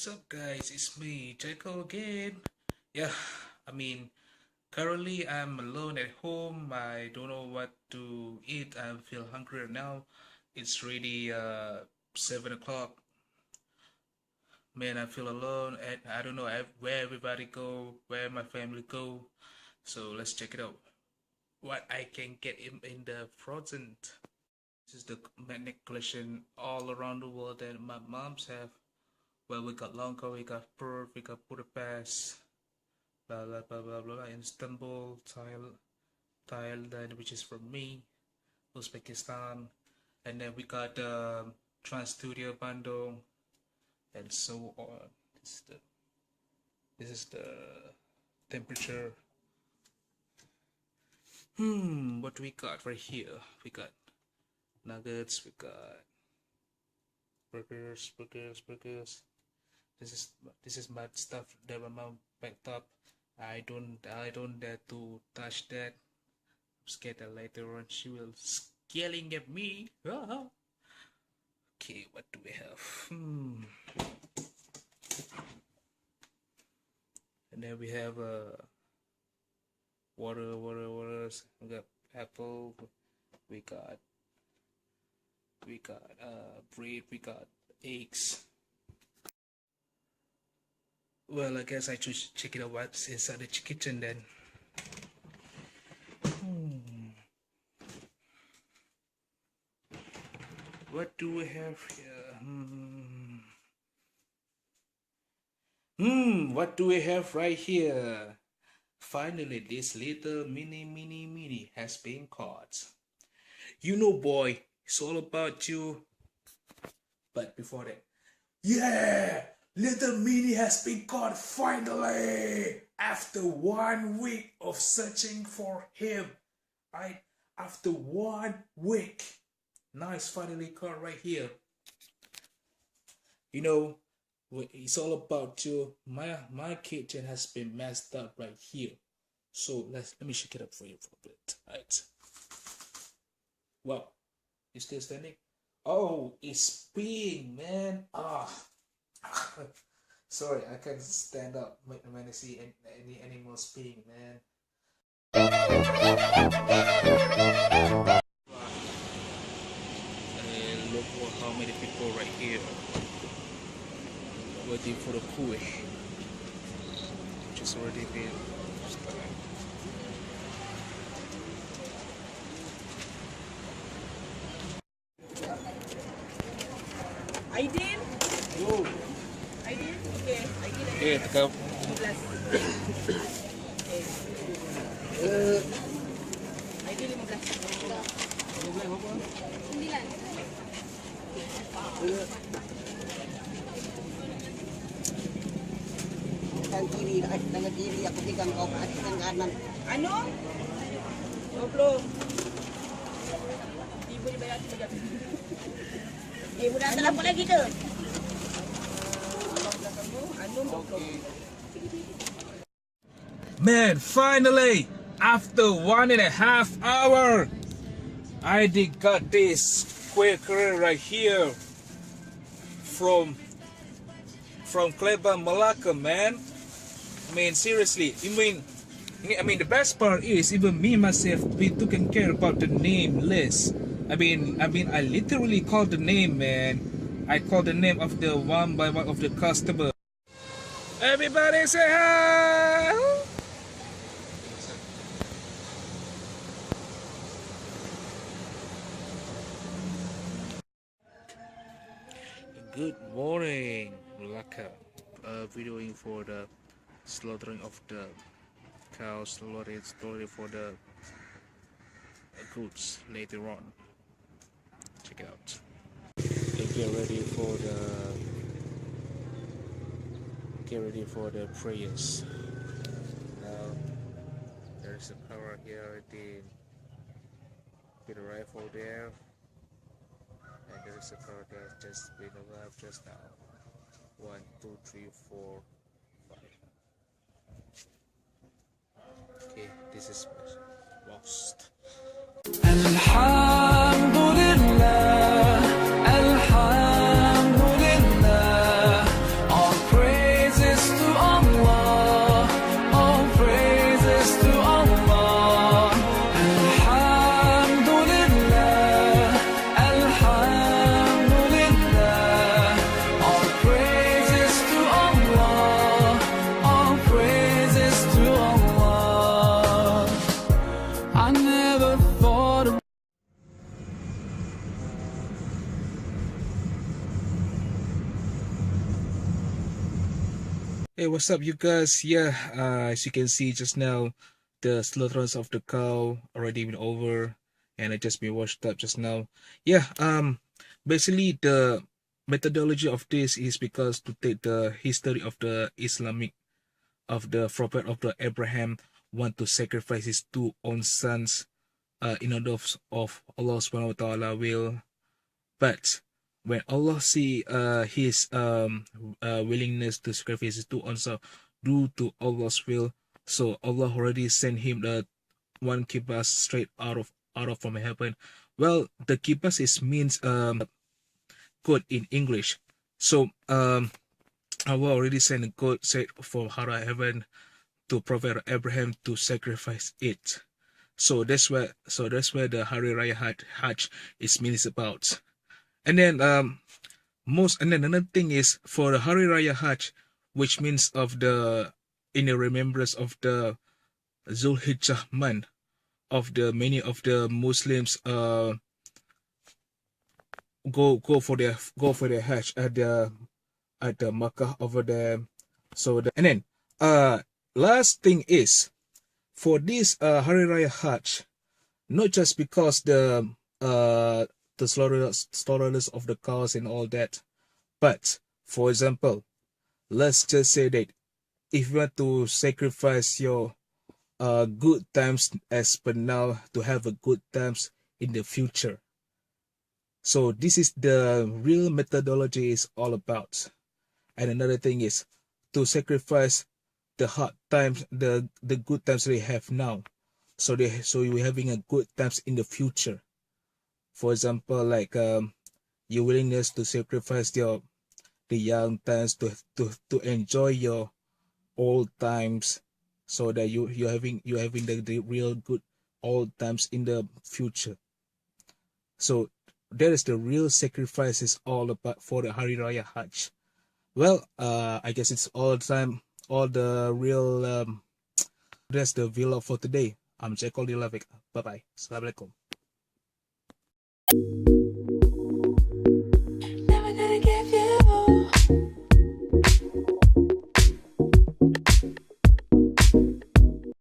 What's up, guys? It's me, Jacob again. Yeah, I mean, currently I'm alone at home. I don't know what to eat. I feel hungry right now. It's really 7 o'clock. Man, I feel alone, and I don't know where everybody go, where my family go. So let's check it out. What I can get in the frozen. This is the magnet collection all around the world that my moms have. Well, we got Lanka, we got Perth, we got Budapest, blah blah blah blah blah, Istanbul, Thailand, which is from me, Uzbekistan, and then we got Trans Studio Bandung, and so on. This is the temperature. What do we got right here? We got nuggets, we got burgers. This is my stuff that my mom packed up. I don't dare to touch that. I'm scared that later on she will scaling at me. Okay, what do we have? And then we have water. We got apple. We got bread. We got eggs. Well, I guess I should check it out what's inside the kitchen then. What do we have here? What do we have right here? Finally, this little mini has been caught. You know, boy, it's all about you. But before that, yeah! Little Mini has been caught finally! After 1 week of searching for him. Right? After 1 week. Now it's finally caught right here. You know, it's all about you. My kitchen has been messed up right here. So let me shake it up for you for a bit. Right. Wow. You still standing? Oh, it's peeing, man. Sorry, I can't stand up when I see any animals peeing, man. Look for how many people right here waiting for the poo, which is already been started. Aidin? Yo. Aidin? Okay. Aidin. Okay, tekap. 15. Okay. Aidin 15. 15 berapa? 9. Tangan kiri aku pegang kau tangan kanan. Ano? 20. Ibu dibayar 3 jam. Ibu dah tak apa lagi ke? Man, finally, after 1.5 hours, I did got this quaker right here from Kleban, Malacca, man. I mean, seriously, I mean, the best part is even me myself be taking care about the name list. I mean, I literally called the name, man. I called the name of the one by one of the customer. Everybody say hi! Good morning, Malacca. Videoing for the slaughtering of the cows, slaughtering for the goods later on. Check it out. Get ready for the prayers. Now there's a power here with a rifle there, and there is a car that just been arrived just now. 1, 2, 3, 4, 5. Okay, this is lost. Alhamdulillah, Alhamdulillah, all praise. Hey, what's up, you guys? Yeah, as you can see just now, the slaughterhouse of the cow already been over, and it just been washed up just now. Yeah, basically the methodology of this is because to take the history of the Islamic of the prophet of the Abraham want to sacrifice his two own sons, in order of Allah Subhanahu wa Taala will. But when Allah see his willingness to sacrifice his two sons due to Allah's will, so Allah already sent him the one kibas straight out of from heaven. Well, the kibas is means code in English. So Allah already sent a code straight from out of heaven to Prophet Abraham to sacrifice it. So that's where the Hari Raya Hajj is means about. And then another thing is for the Hari Raya Hajj, which means of the in the remembrance of the Zulhijjah month of the many of the Muslims go for their Hajj at the Makkah over there. And then last thing is for this Hari Raya Hajj, not just because the slaughterers of the cows and all that, but for example, let's just say that if you want to sacrifice your good times as per now to have a good times in the future. So this is the real methodology is all about. And another thing is to sacrifice the hard times, the good times they have now. So you're having a good times in the future. For example, like your willingness to sacrifice the young times to enjoy your old times, so that you're having the real good old times in the future. So that is the real sacrifices all about for the Hari Raya Hajj. Well, I guess it's all the time, all the real. That's the vlog for today. I'm Jekol Dilavik. Bye bye. Assalamualaikum.